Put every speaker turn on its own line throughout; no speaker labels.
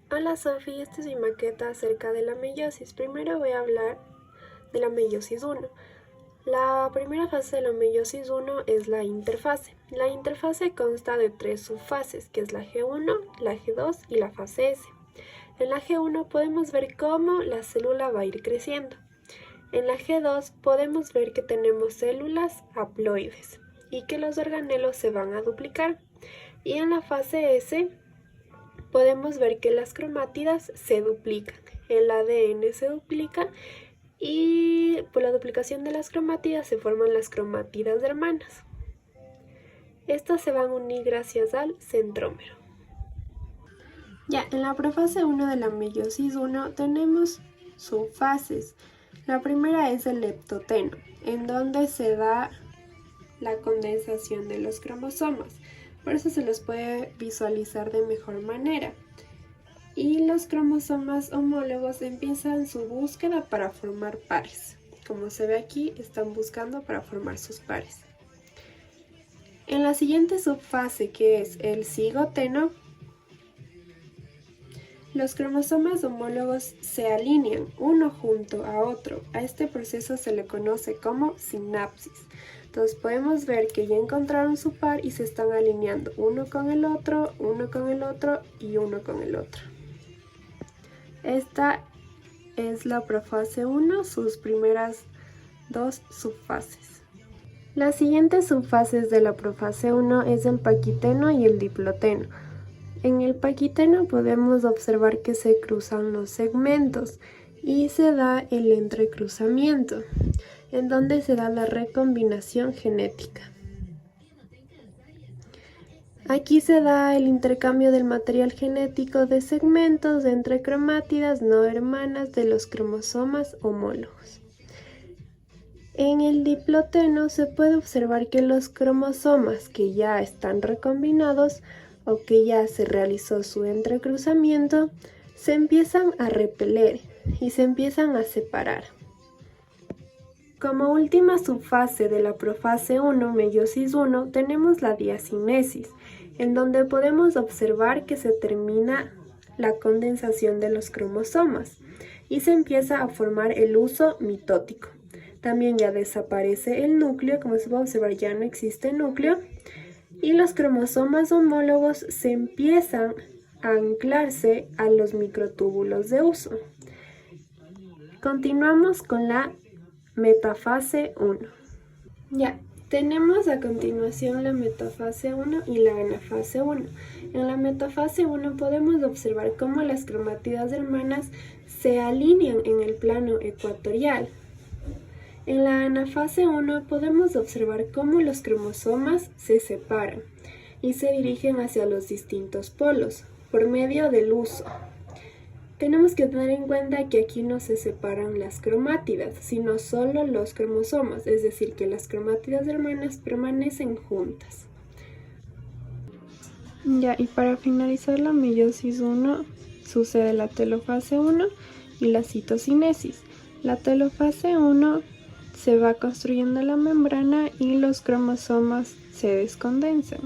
Hola Sofi, esta es mi maqueta acerca de la meiosis. Primero voy a hablar de la meiosis 1. La primera fase de la meiosis 1 es la interfase. La interfase consta de 3 subfases, que es la G1, la G2 y la fase S. En la G1 podemos ver cómo la célula va a ir creciendo. En la G2 podemos ver que tenemos células haploides y que los organelos se van a duplicar. Y en la fase S podemos ver que las cromátidas se duplican, el ADN se duplica y por la duplicación de las cromátidas se forman las cromátidas hermanas. Estas se van a unir gracias al centrómero. Ya, en la profase 1 de la meiosis 1 tenemos subfases. La primera es el leptoteno, en donde se da la condensación de los cromosomas. Por eso se los puede visualizar de mejor manera. Y los cromosomas homólogos empiezan su búsqueda para formar pares. Como se ve aquí, están buscando para formar sus pares. En la siguiente subfase, que es el cigoteno, los cromosomas homólogos se alinean uno junto a otro. A este proceso se le conoce como sinapsis. Entonces podemos ver que ya encontraron su par y se están alineando uno con el otro y uno con el otro. Esta es la profase 1, sus primeras dos subfases. Las siguientes subfases de la profase 1 es el paquiteno y el diploteno. En el paquiteno podemos observar que se cruzan los segmentos y se da el entrecruzamiento, en donde se da la recombinación genética. Aquí se da el intercambio del material genético de segmentos entre cromátidas no hermanas de los cromosomas homólogos. En el diploteno se puede observar que los cromosomas que ya están recombinados o que ya se realizó su entrecruzamiento se empiezan a repeler y se empiezan a separar. Como última subfase de la profase 1, meiosis 1, tenemos la diacinesis, en donde podemos observar que se termina la condensación de los cromosomas y se empieza a formar el huso mitótico. También ya desaparece el núcleo, como se puede observar ya no existe núcleo, y los cromosomas homólogos se empiezan a anclarse a los microtúbulos de huso. Continuamos con la metafase 1. Ya, tenemos a continuación la metafase 1 y la anafase 1. En la metafase 1 podemos observar cómo las cromátidas hermanas se alinean en el plano ecuatorial. En la anafase 1 podemos observar cómo los cromosomas se separan y se dirigen hacia los distintos polos por medio del huso. Tenemos que tener en cuenta que aquí no se separan las cromátidas, sino solo los cromosomas, es decir, que las cromátidas hermanas permanecen juntas. Ya, y para finalizar la meiosis 1, sucede la telofase 1 y la citocinesis. La telofase 1 se va construyendo la membrana y los cromosomas se descondensan.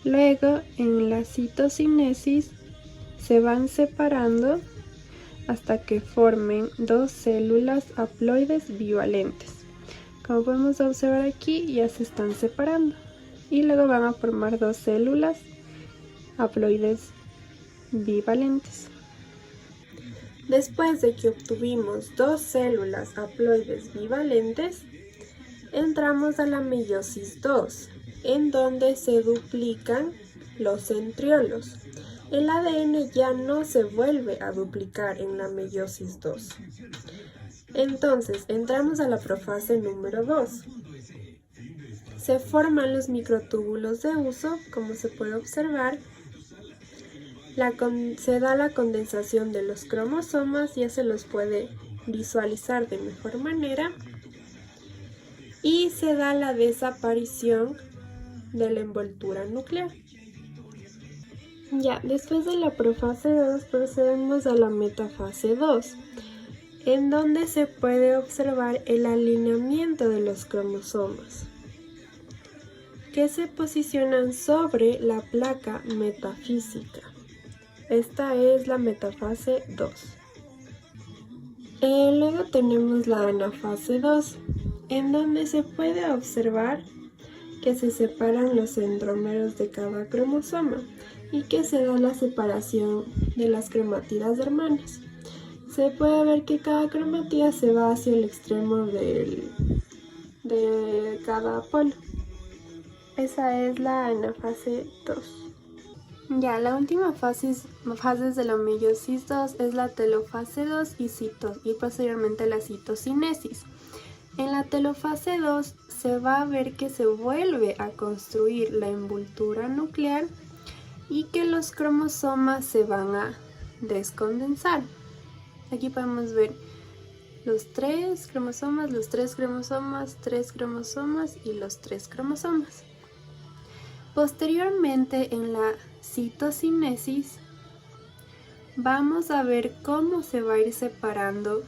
Luego, en la citocinesis, se van separando hasta que formen dos células haploides bivalentes. Como podemos observar aquí, ya se están separando y luego van a formar dos células haploides bivalentes. Después de que obtuvimos dos células haploides bivalentes, entramos a la meiosis 2, en donde se duplican los centriolos. El ADN ya no se vuelve a duplicar en la meiosis 2. Entonces, entramos a la profase número 2. Se forman los microtúbulos de huso, como se puede observar. Se da la condensación de los cromosomas, ya se los puede visualizar de mejor manera. Y se da la desaparición de la envoltura nuclear. Ya, después de la profase 2 procedemos a la metafase 2, en donde se puede observar el alineamiento de los cromosomas, que se posicionan sobre la placa metafísica. Esta es la metafase 2. Luego tenemos la anafase 2, en donde se puede observar que se separan los centrómeros de cada cromosoma y que se da la separación de las cromátidas hermanas. Se puede ver que cada cromatida se va hacia el extremo de cada polo. Esa es la anafase 2. Ya, la última fase de la meiosis 2 es la telofase 2 y posteriormente la citocinesis. En la telofase 2 se va a ver que se vuelve a construir la envoltura nuclear y que los cromosomas se van a descondensar. Aquí podemos ver los 3 cromosomas, los 3 cromosomas, 3 cromosomas y los 3 cromosomas. Posteriormente, en la citocinesis, vamos a ver cómo se va a ir separando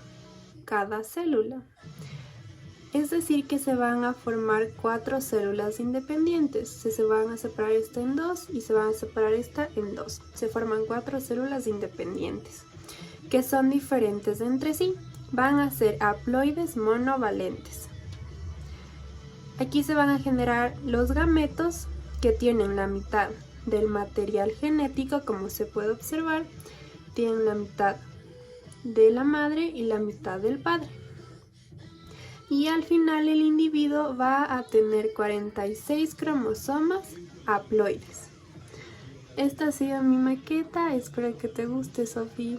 cada célula. Es decir, que se van a formar 4 células independientes. Se van a separar esta en 2 y se van a separar esta en 2. Se forman 4 células independientes, que son diferentes entre sí. Van a ser haploides monovalentes. Aquí se van a generar los gametos, que tienen la mitad del material genético, como se puede observar. Tienen la mitad de la madre y la mitad del padre. Y al final el individuo va a tener 46 cromosomas haploides. Esta ha sido mi maqueta, espero que te guste, Sofía.